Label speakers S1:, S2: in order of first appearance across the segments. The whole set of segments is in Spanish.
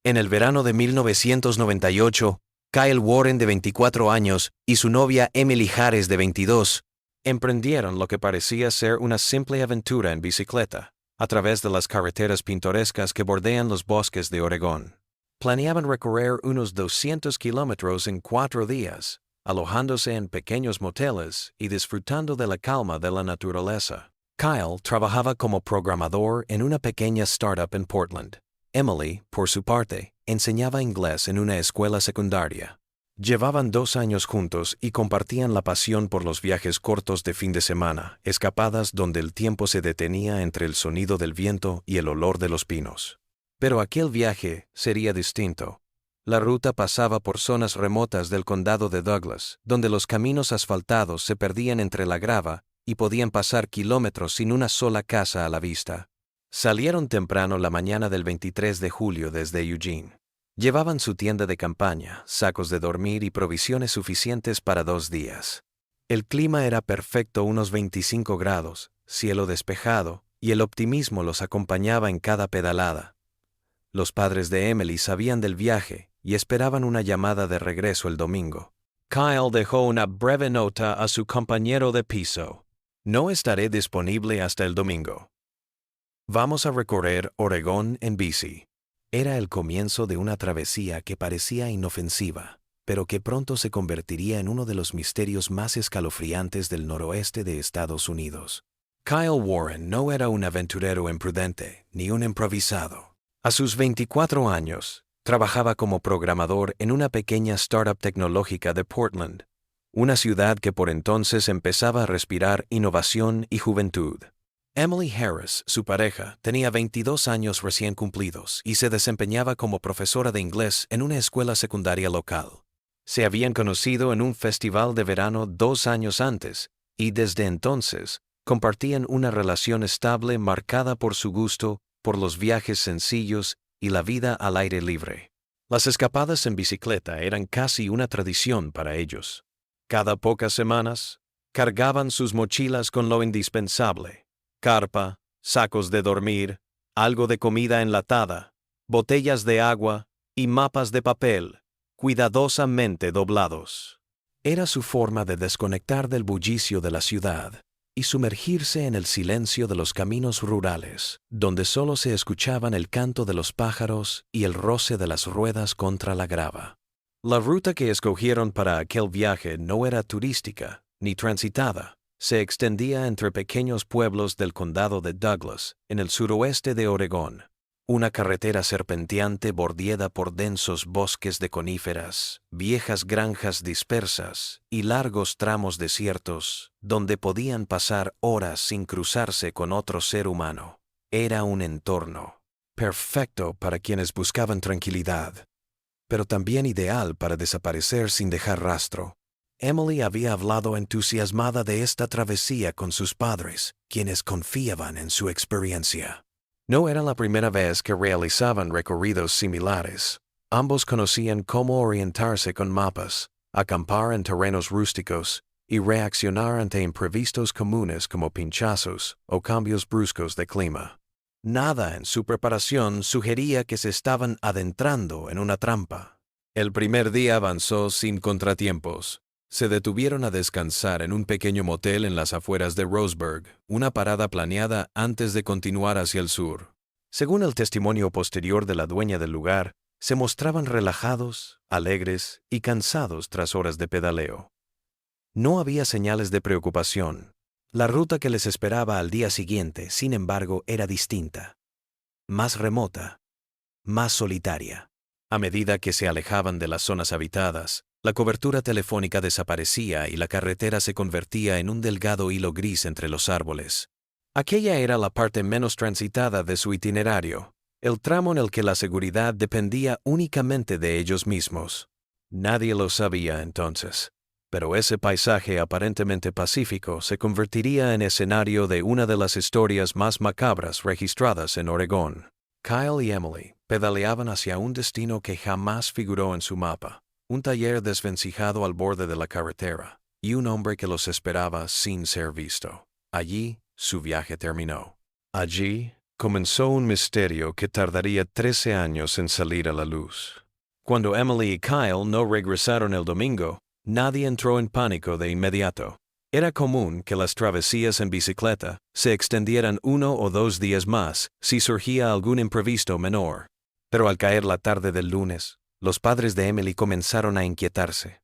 S1: En el verano de 1998, Kyle Warren, de 24 años, y su novia Emily Harris, de 22, emprendieron lo que parecía ser una simple aventura en bicicleta, a través de las carreteras pintorescas que bordean los bosques de Oregón. Planeaban recorrer unos 200 kilómetros en 4 días, alojándose en pequeños moteles y disfrutando de la calma de la naturaleza. Kyle trabajaba como programador en una pequeña startup en Portland. Emily, por su parte, enseñaba inglés en una escuela secundaria. Llevaban 2 años juntos y compartían la pasión por los viajes cortos de fin de semana, escapadas donde el tiempo se detenía entre el sonido del viento y el olor de los pinos. Pero aquel viaje sería distinto. La ruta pasaba por zonas remotas del condado de Douglas, donde los caminos asfaltados se perdían entre la grava y podían pasar kilómetros sin una sola casa a la vista. Salieron temprano la mañana del 23 de julio desde Eugene. Llevaban su tienda de campaña, sacos de dormir y provisiones suficientes para 2 días. El clima era perfecto, unos 25 grados, cielo despejado, y el optimismo los acompañaba en cada pedalada. Los padres de Emily sabían del viaje y esperaban una llamada de regreso el domingo. Kyle dejó una breve nota a su compañero de piso. No estaré disponible hasta el domingo. Vamos a recorrer Oregón en bici. Era el comienzo de una travesía que parecía inofensiva, pero que pronto se convertiría en uno de los misterios más escalofriantes del noroeste de Estados Unidos. Kyle Warren no era un aventurero imprudente, ni un improvisado. A sus 24 años, trabajaba como programador en una pequeña startup tecnológica de Portland, una ciudad que por entonces empezaba a respirar innovación y juventud. Emily Harris, su pareja, tenía 22 años recién cumplidos y se desempeñaba como profesora de inglés en una escuela secundaria local. Se habían conocido en un festival de verano 2 años antes y desde entonces compartían una relación estable marcada por su gusto por los viajes sencillos y la vida al aire libre. Las escapadas en bicicleta eran casi una tradición para ellos. Cada pocas semanas, cargaban sus mochilas con lo indispensable: carpa, sacos de dormir, algo de comida enlatada, botellas de agua y mapas de papel, cuidadosamente doblados. Era su forma de desconectar del bullicio de la ciudad y sumergirse en el silencio de los caminos rurales, donde solo se escuchaban el canto de los pájaros y el roce de las ruedas contra la grava. La ruta que escogieron para aquel viaje no era turística ni transitada. Se extendía entre pequeños pueblos del condado de Douglas, en el suroeste de Oregón. Una carretera serpenteante bordeada por densos bosques de coníferas, viejas granjas dispersas y largos tramos desiertos, donde podían pasar horas sin cruzarse con otro ser humano. Era un entorno perfecto para quienes buscaban tranquilidad, pero también ideal para desaparecer sin dejar rastro. Emily había hablado entusiasmada de esta travesía con sus padres, quienes confiaban en su experiencia. No era la primera vez que realizaban recorridos similares. Ambos conocían cómo orientarse con mapas, acampar en terrenos rústicos y reaccionar ante imprevistos comunes como pinchazos o cambios bruscos de clima. Nada en su preparación sugería que se estaban adentrando en una trampa. El primer día avanzó sin contratiempos. Se detuvieron a descansar en un pequeño motel en las afueras de Roseburg, una parada planeada antes de continuar hacia el sur. Según el testimonio posterior de la dueña del lugar, se mostraban relajados, alegres y cansados tras horas de pedaleo. No había señales de preocupación. La ruta que les esperaba al día siguiente, sin embargo, era distinta, más remota, más solitaria. A medida que se alejaban de las zonas habitadas, la cobertura telefónica desaparecía y la carretera se convertía en un delgado hilo gris entre los árboles. Aquella era la parte menos transitada de su itinerario, el tramo en el que la seguridad dependía únicamente de ellos mismos. Nadie lo sabía entonces, pero ese paisaje aparentemente pacífico se convertiría en escenario de una de las historias más macabras registradas en Oregón. Kyle y Emily pedaleaban hacia un destino que jamás figuró en su mapa. Un taller desvencijado al borde de la carretera, y un hombre que los esperaba sin ser visto. Allí, su viaje terminó. Allí, Comenzó un misterio que tardaría 13 años en salir a la luz. Cuando Emily y Kyle no regresaron el domingo, nadie entró en pánico de inmediato. Era común que las travesías en bicicleta se extendieran 1 o 2 días más si surgía algún imprevisto menor. Pero al caer la tarde del lunes, los padres de Emily comenzaron a inquietarse.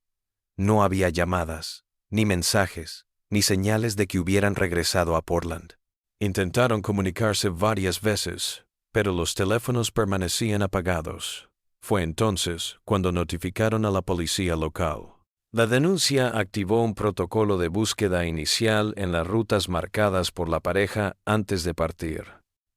S1: No había llamadas, ni mensajes, ni señales de que hubieran regresado a Portland. Intentaron comunicarse varias veces, pero los teléfonos permanecían apagados. Fue entonces cuando notificaron a la policía local. La denuncia activó un protocolo de búsqueda inicial en las rutas marcadas por la pareja antes de partir.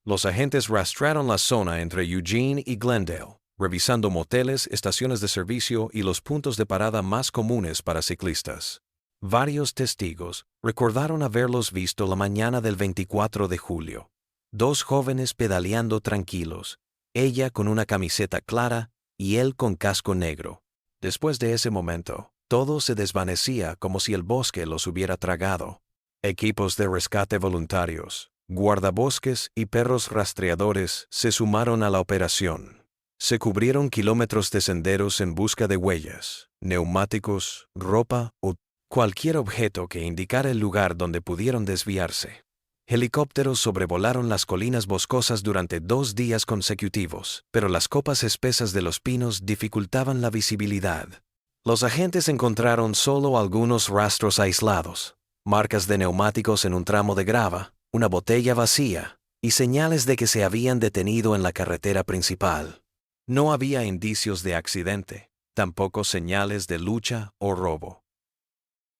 S1: Los agentes rastrearon la zona entre Eugene y Glendale, revisando moteles, estaciones de servicio y los puntos de parada más comunes para ciclistas. Varios testigos recordaron haberlos visto la mañana del 24 de julio. 2 jóvenes pedaleando tranquilos, ella con una camiseta clara y él con casco negro. Después de ese momento, todo se desvanecía como si el bosque los hubiera tragado. Equipos de rescate voluntarios, guardabosques y perros rastreadores se sumaron a la operación. Se cubrieron kilómetros de senderos en busca de huellas, neumáticos, ropa o cualquier objeto que indicara el lugar donde pudieron desviarse. Helicópteros sobrevolaron las colinas boscosas durante 2 días consecutivos, pero las copas espesas de los pinos dificultaban la visibilidad. Los agentes encontraron solo algunos rastros aislados, marcas de neumáticos en un tramo de grava, una botella vacía y señales de que se habían detenido en la carretera principal. No había indicios de accidente, tampoco señales de lucha o robo.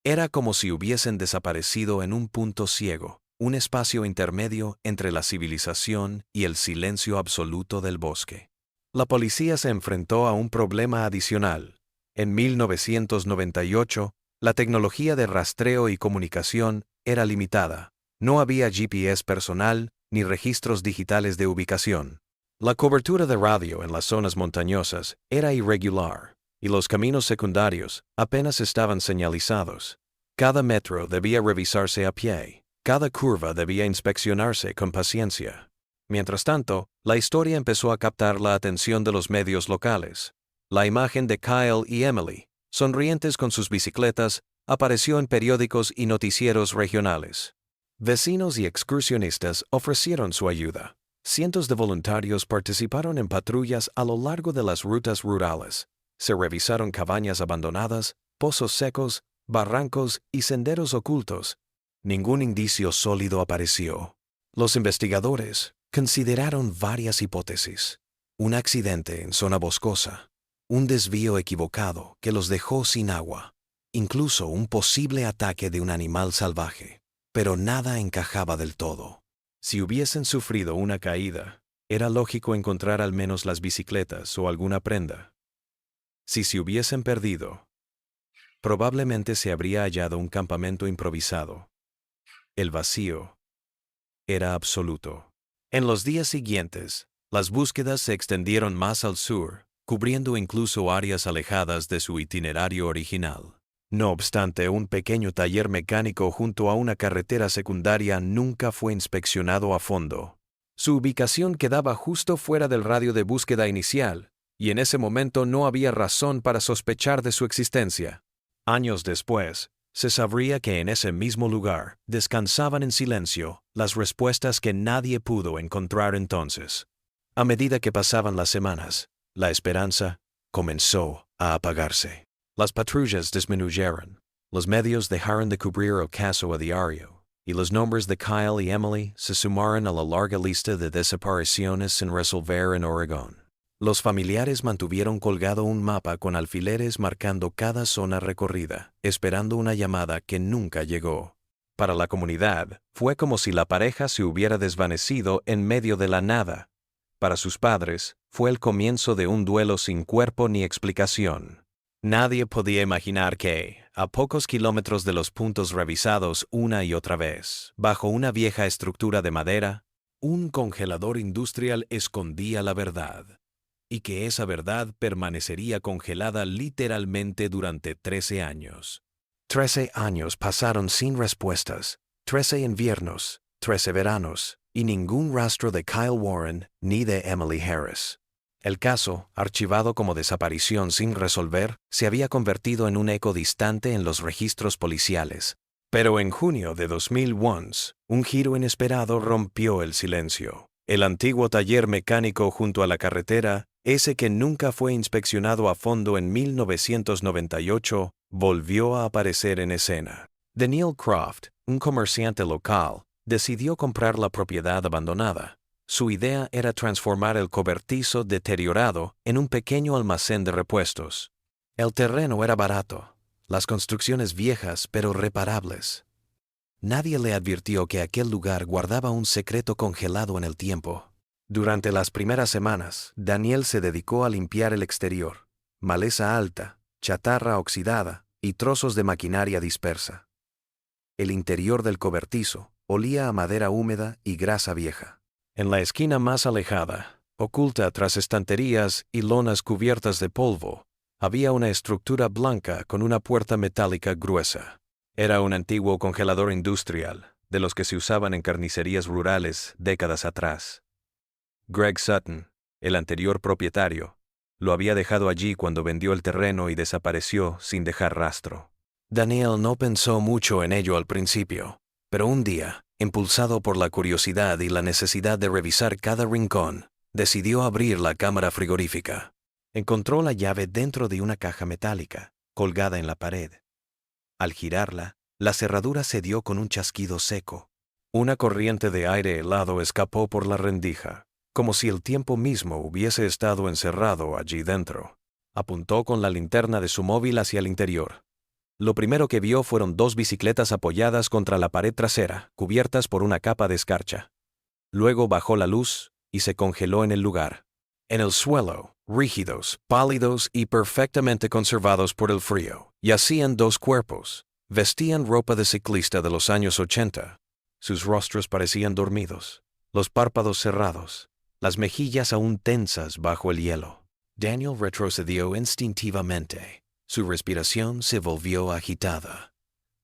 S1: Era como si hubiesen desaparecido en un punto ciego, un espacio intermedio entre la civilización y el silencio absoluto del bosque. La policía se enfrentó a un problema adicional. En 1998, la tecnología de rastreo y comunicación era limitada. No había GPS personal ni registros digitales de ubicación. La cobertura de radio en las zonas montañosas era irregular, y los caminos secundarios apenas estaban señalizados. Cada metro debía revisarse a pie, cada curva debía inspeccionarse con paciencia. Mientras tanto, la historia empezó a captar la atención de los medios locales. La imagen de Kyle y Emily, sonrientes con sus bicicletas, apareció en periódicos y noticieros regionales. Vecinos y excursionistas ofrecieron su ayuda. Cientos de voluntarios participaron en patrullas a lo largo de las rutas rurales. Se revisaron cabañas abandonadas, pozos secos, barrancos y senderos ocultos. Ningún indicio sólido apareció. Los investigadores consideraron varias hipótesis. Un accidente en zona boscosa, un desvío equivocado que los dejó sin agua, incluso un posible ataque de un animal salvaje, pero nada encajaba del todo. Si hubiesen sufrido una caída, era lógico encontrar al menos las bicicletas o alguna prenda. Si se hubiesen perdido, probablemente se habría hallado un campamento improvisado. El vacío era absoluto. En los días siguientes, las búsquedas se extendieron más al sur, cubriendo incluso áreas alejadas de su itinerario original. No obstante, un pequeño taller mecánico junto a una carretera secundaria nunca fue inspeccionado a fondo. Su ubicación quedaba justo fuera del radio de búsqueda inicial, y en ese momento no había razón para sospechar de su existencia. Años después, se sabría que en ese mismo lugar descansaban en silencio las respuestas que nadie pudo encontrar entonces. A medida que pasaban las semanas, la esperanza comenzó a apagarse. Las patrullas disminuyeron, los medios dejaron de cubrir el caso a diario, y los nombres de Kyle y Emily se sumaron a la larga lista de desapariciones sin resolver en Oregón. Los familiares mantuvieron colgado un mapa con alfileres marcando cada zona recorrida, esperando una llamada que nunca llegó. Para la comunidad, fue como si la pareja se hubiera desvanecido en medio de la nada. Para sus padres, fue el comienzo de un duelo sin cuerpo ni explicación. Nadie podía imaginar que, a pocos kilómetros de los puntos revisados una y otra vez, bajo una vieja estructura de madera, un congelador industrial escondía la verdad, y que esa verdad permanecería congelada literalmente durante 13 años. 13 años pasaron sin respuestas, 13 inviernos, 13 veranos, y ningún rastro de Kyle Warren ni de Emily Harris. El caso, archivado como desaparición sin resolver, se había convertido en un eco distante en los registros policiales. Pero en junio de 2001, un giro inesperado rompió el silencio. El antiguo taller mecánico junto a la carretera, ese que nunca fue inspeccionado a fondo en 1998, volvió a aparecer en escena. Daniel Croft, un comerciante local, decidió comprar la propiedad abandonada. Su idea era transformar el cobertizo deteriorado en un pequeño almacén de repuestos. El terreno era barato, las construcciones viejas pero reparables. Nadie le advirtió que aquel lugar guardaba un secreto congelado en el tiempo. Durante las primeras semanas, Daniel se dedicó a limpiar el exterior, maleza alta, chatarra oxidada y trozos de maquinaria dispersa. El interior del cobertizo olía a madera húmeda y grasa vieja. En la esquina más alejada, oculta tras estanterías y lonas cubiertas de polvo, había una estructura blanca con una puerta metálica gruesa. Era un antiguo congelador industrial, de los que se usaban en carnicerías rurales décadas atrás. Greg Sutton, el anterior propietario, lo había dejado allí cuando vendió el terreno y desapareció sin dejar rastro. Daniel no pensó mucho en ello al principio, pero un día, impulsado por la curiosidad y la necesidad de revisar cada rincón, decidió abrir la cámara frigorífica. Encontró la llave dentro de una caja metálica, colgada en la pared. Al girarla, la cerradura se dio con un chasquido seco. Una corriente de aire helado escapó por la rendija, como si el tiempo mismo hubiese estado encerrado allí dentro. Apuntó con la linterna de su móvil hacia el interior. Lo primero que vio fueron dos bicicletas apoyadas contra la pared trasera, cubiertas por una capa de escarcha. Luego bajó la luz y se congeló en el lugar. En el suelo, rígidos, pálidos y perfectamente conservados por el frío, yacían dos cuerpos. Vestían ropa de ciclista de los años 80. Sus rostros parecían dormidos, los párpados cerrados, las mejillas aún tensas bajo el hielo. Daniel retrocedió instintivamente. Su respiración se volvió agitada.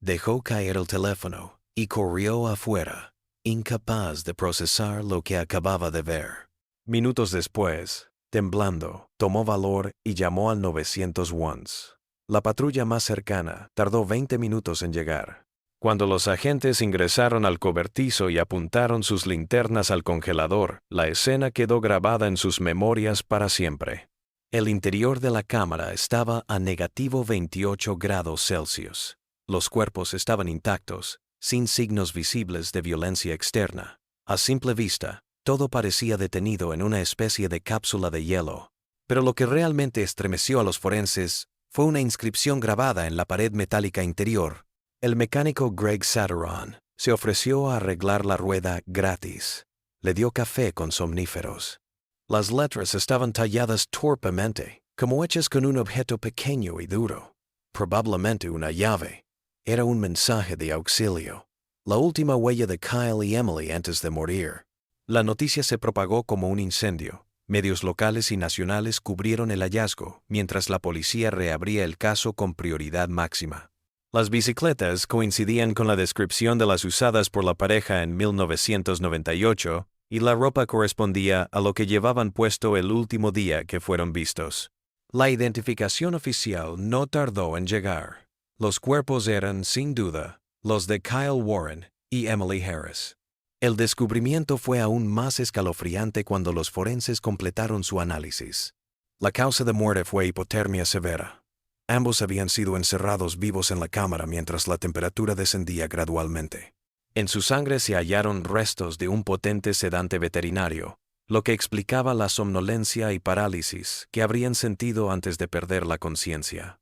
S1: Dejó caer el teléfono y corrió afuera, incapaz de procesar lo que acababa de ver. Minutos después, temblando, tomó valor y llamó al 911. La patrulla más cercana tardó 20 minutos en llegar. Cuando los agentes ingresaron al cobertizo y apuntaron sus linternas al congelador, la escena quedó grabada en sus memorias para siempre. El interior de la cámara estaba a negativo 28 grados Celsius. Los cuerpos estaban intactos, sin signos visibles de violencia externa. A simple vista, todo parecía detenido en una especie de cápsula de hielo. Pero lo que realmente estremeció a los forenses fue una inscripción grabada en la pared metálica interior. El mecánico Greg Sutton se ofreció a arreglar la rueda gratis. Le dio café con somníferos. Las letras estaban talladas torpemente, como hechas con un objeto pequeño y duro. Probablemente una llave. Era un mensaje de auxilio. La última huella de Kyle y Emily antes de morir. La noticia se propagó como un incendio. Medios locales y nacionales cubrieron el hallazgo, mientras la policía reabría el caso con prioridad máxima. Las bicicletas coincidían con la descripción de las usadas por la pareja en 1998, y la ropa correspondía a lo que llevaban puesto el último día que fueron vistos. La identificación oficial no tardó en llegar. Los cuerpos eran, sin duda, los de Kyle Warren y Emily Harris. El descubrimiento fue aún más escalofriante cuando los forenses completaron su análisis. La causa de muerte fue hipotermia severa. Ambos habían sido encerrados vivos en la cámara mientras la temperatura descendía gradualmente. En su sangre se hallaron restos de un potente sedante veterinario, lo que explicaba la somnolencia y parálisis que habrían sentido antes de perder la conciencia.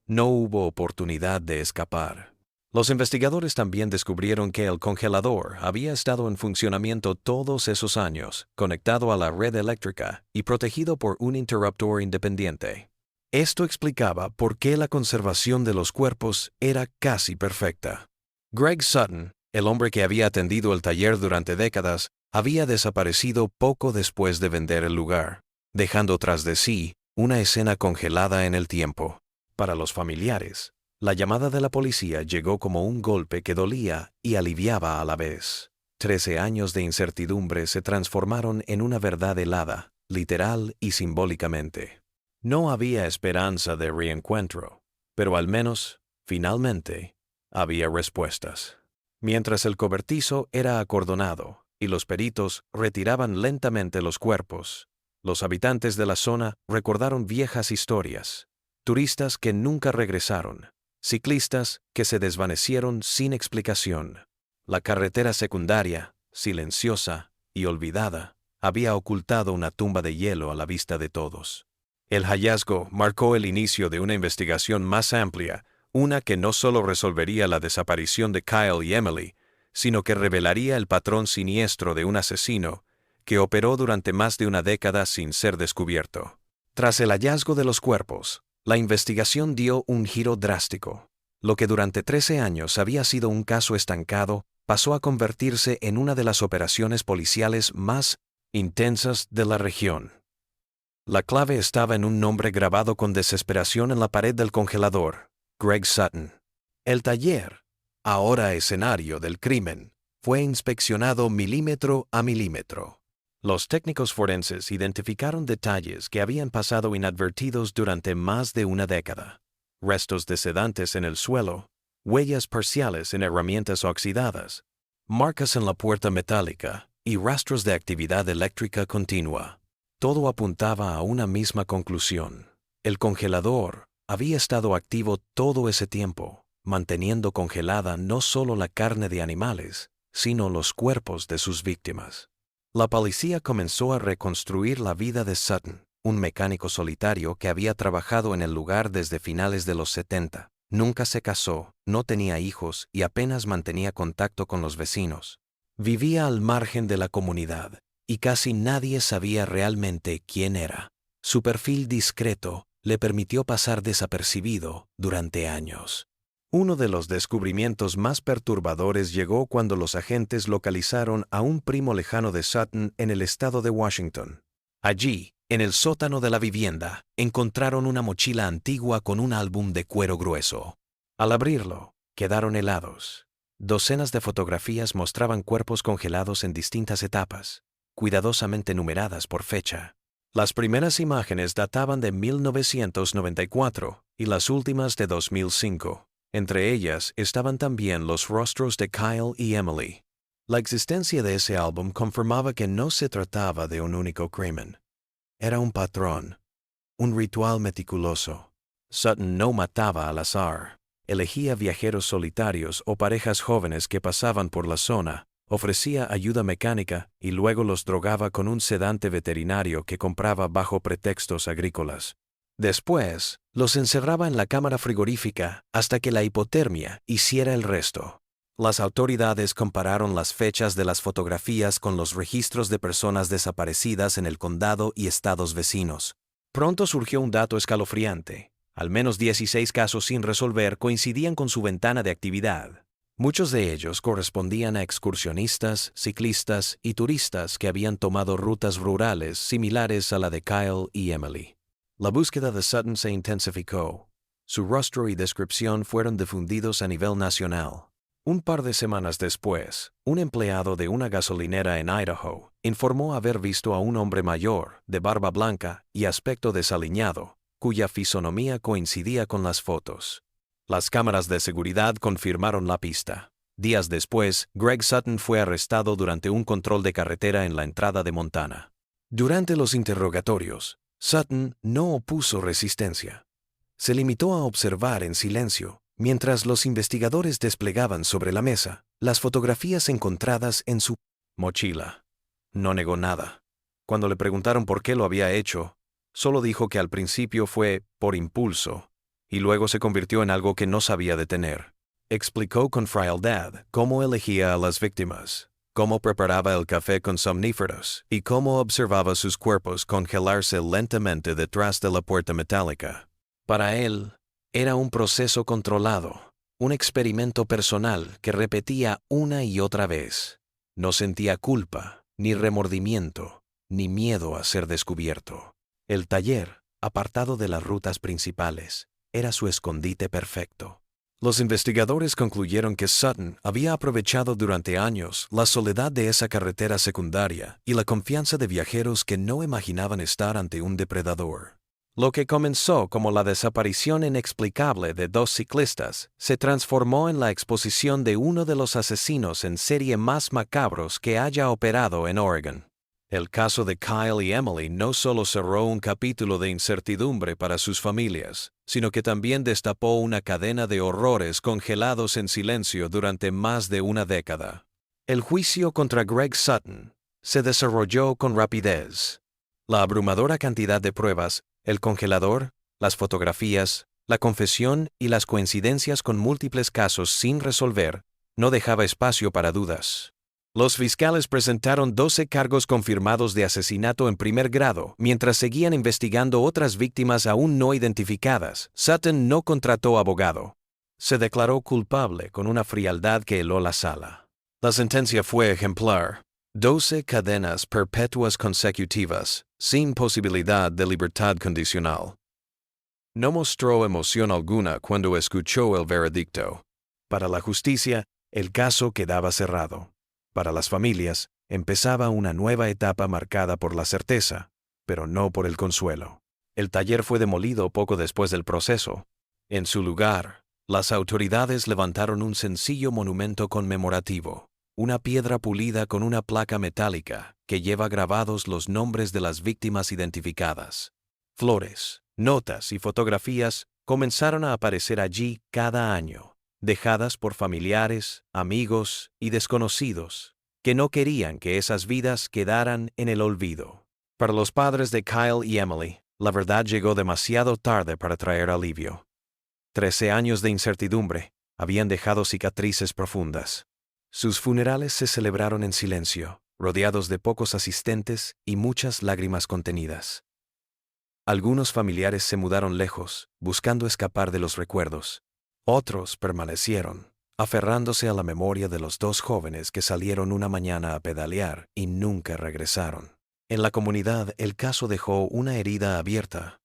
S1: No hubo oportunidad de escapar. Los investigadores también descubrieron que el congelador había estado en funcionamiento todos esos años, conectado a la red eléctrica y protegido por un interruptor independiente. Esto explicaba por qué la conservación de los cuerpos era casi perfecta. Greg Sutton, el hombre que había atendido el taller durante décadas, había desaparecido poco después de vender el lugar, dejando tras de sí una escena congelada en el tiempo. Para los familiares, la llamada de la policía llegó como un golpe que dolía y aliviaba a la vez. 13 años de incertidumbre se transformaron en una verdad helada, literal y simbólicamente. No había esperanza de reencuentro, pero al menos, finalmente, había respuestas. Mientras el cobertizo era acordonado y los peritos retiraban lentamente los cuerpos, los habitantes de la zona recordaron viejas historias, turistas que nunca regresaron, ciclistas que se desvanecieron sin explicación. La carretera secundaria, silenciosa y olvidada, había ocultado una tumba de hielo a la vista de todos. El hallazgo marcó el inicio de una investigación más amplia, una que no solo resolvería la desaparición de Kyle y Emily, sino que revelaría el patrón siniestro de un asesino que operó durante más de una década sin ser descubierto. Tras el hallazgo de los cuerpos, la investigación dio un giro drástico. Lo que durante 13 años había sido un caso estancado pasó a convertirse en una de las operaciones policiales más intensas de la región. La clave estaba en un nombre grabado con desesperación en la pared del congelador: Greg Sutton. El taller, ahora escenario del crimen, fue inspeccionado milímetro a milímetro. Los técnicos forenses identificaron detalles que habían pasado inadvertidos durante más de una década: restos de sedantes en el suelo, huellas parciales en herramientas oxidadas, marcas en la puerta metálica y rastros de actividad eléctrica continua. Todo apuntaba a una misma conclusión: el congelador había estado activo todo ese tiempo, manteniendo congelada no solo la carne de animales, sino los cuerpos de sus víctimas. La policía comenzó a reconstruir la vida de Sutton, un mecánico solitario que había trabajado en el lugar desde finales de los 70. Nunca se casó, no tenía hijos y apenas mantenía contacto con los vecinos. Vivía al margen de la comunidad, y casi nadie sabía realmente quién era. Su perfil discreto le permitió pasar desapercibido durante años. Uno de los descubrimientos más perturbadores llegó cuando los agentes localizaron a un primo lejano de Sutton en el estado de Washington. Allí, en el sótano de la vivienda, encontraron una mochila antigua con un álbum de cuero grueso. Al abrirlo, quedaron helados. Docenas de fotografías mostraban cuerpos congelados en distintas etapas, cuidadosamente numeradas por fecha. Las primeras imágenes databan de 1994 y las últimas de 2005. Entre ellas estaban también los rostros de Kyle y Emily. La existencia de ese álbum confirmaba que no se trataba de un único crimen. Era un patrón, un ritual meticuloso. Sutton no mataba al azar. Elegía viajeros solitarios o parejas jóvenes que pasaban por la zona, ofrecía ayuda mecánica y luego los drogaba con un sedante veterinario que compraba bajo pretextos agrícolas. Después, los encerraba en la cámara frigorífica hasta que la hipotermia hiciera el resto. Las autoridades compararon las fechas de las fotografías con los registros de personas desaparecidas en el condado y estados vecinos. Pronto surgió un dato escalofriante: al menos 16 casos sin resolver coincidían con su ventana de actividad. Muchos de ellos correspondían a excursionistas, ciclistas y turistas que habían tomado rutas rurales similares a la de Kyle y Emily. La búsqueda de Sutton se intensificó. Su rostro y descripción fueron difundidos a nivel nacional. Un par de semanas después, un empleado de una gasolinera en Idaho informó haber visto a un hombre mayor, de barba blanca y aspecto desaliñado, cuya fisonomía coincidía con las fotos. Las cámaras de seguridad confirmaron la pista. Días después, Greg Sutton fue arrestado durante un control de carretera en la entrada de Montana. Durante los interrogatorios, Sutton no opuso resistencia. Se limitó a observar en silencio, mientras los investigadores desplegaban sobre la mesa las fotografías encontradas en su mochila. No negó nada. Cuando le preguntaron por qué lo había hecho, solo dijo que al principio fue por impulso, y luego se convirtió en algo que no sabía detener. Explicó con frialdad cómo elegía a las víctimas, cómo preparaba el café con somníferos y cómo observaba sus cuerpos congelarse lentamente detrás de la puerta metálica. Para él, era un proceso controlado, un experimento personal que repetía una y otra vez. No sentía culpa, ni remordimiento, ni miedo a ser descubierto. El taller, apartado de las rutas principales, era su escondite perfecto. Los investigadores concluyeron que Sutton había aprovechado durante años la soledad de esa carretera secundaria y la confianza de viajeros que no imaginaban estar ante un depredador. Lo que comenzó como la desaparición inexplicable de dos ciclistas se transformó en la exposición de uno de los asesinos en serie más macabros que haya operado en Oregon. El caso de Kyle y Emily no solo cerró un capítulo de incertidumbre para sus familias, sino que también destapó una cadena de horrores congelados en silencio durante más de una década. El juicio contra Greg Sutton se desarrolló con rapidez. La abrumadora cantidad de pruebas, el congelador, las fotografías, la confesión y las coincidencias con múltiples casos sin resolver, no dejaba espacio para dudas. Los fiscales presentaron 12 cargos confirmados de asesinato en primer grado, mientras seguían investigando otras víctimas aún no identificadas. Sutton no contrató abogado. Se declaró culpable con una frialdad que heló la sala. La sentencia fue ejemplar: 12 cadenas perpetuas consecutivas, sin posibilidad de libertad condicional. No mostró emoción alguna cuando escuchó el veredicto. Para la justicia, el caso quedaba cerrado. Para las familias, empezaba una nueva etapa marcada por la certeza, pero no por el consuelo. El taller fue demolido poco después del proceso. En su lugar, las autoridades levantaron un sencillo monumento conmemorativo, una piedra pulida con una placa metálica que lleva grabados los nombres de las víctimas identificadas. Flores, notas y fotografías comenzaron a aparecer allí cada año, dejadas por familiares, amigos y desconocidos, que no querían que esas vidas quedaran en el olvido. Para los padres de Kyle y Emily, la verdad llegó demasiado tarde para traer alivio. 13 años de incertidumbre habían dejado cicatrices profundas. Sus funerales se celebraron en silencio, rodeados de pocos asistentes y muchas lágrimas contenidas. Algunos familiares se mudaron lejos, buscando escapar de los recuerdos. Otros permanecieron, aferrándose a la memoria de los dos jóvenes que salieron una mañana a pedalear y nunca regresaron. En la comunidad, el caso dejó una herida abierta.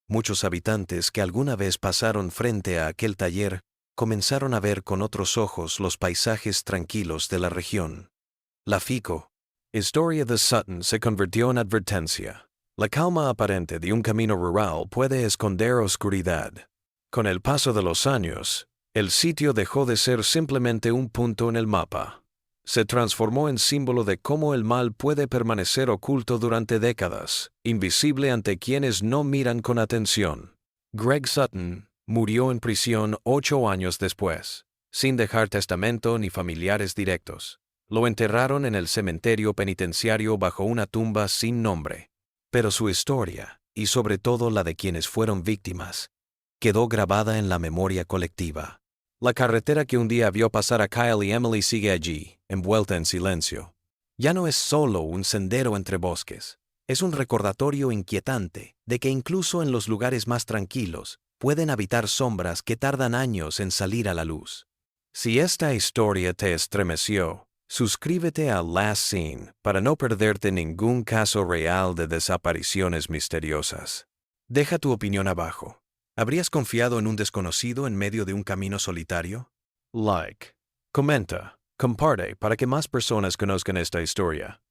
S1: Muchos habitantes que alguna vez pasaron frente a aquel taller comenzaron a ver con otros ojos los paisajes tranquilos de la región. La FICO, Historia de Sutton, se convirtió en advertencia. La calma aparente de un camino rural puede esconder oscuridad. Con el paso de los años, el sitio dejó de ser simplemente un punto en el mapa. Se transformó en símbolo de cómo el mal puede permanecer oculto durante décadas, invisible ante quienes no miran con atención. Greg Sutton murió en prisión 8 años después, sin dejar testamento ni familiares directos. Lo enterraron en el cementerio penitenciario bajo una tumba sin nombre. Pero su historia, y sobre todo la de quienes fueron víctimas, quedó grabada en la memoria colectiva. La carretera que un día vio pasar a Kyle y Emily sigue allí, envuelta en silencio. Ya no es solo un sendero entre bosques, es un recordatorio inquietante de que incluso en los lugares más tranquilos pueden habitar sombras que tardan años en salir a la luz. Si esta historia te estremeció, suscríbete a Last Seen para no perderte ningún caso real de desapariciones misteriosas. Deja tu opinión abajo. ¿Habrías confiado en un desconocido en medio de un camino solitario? Like, comenta, comparte para que más personas conozcan esta historia.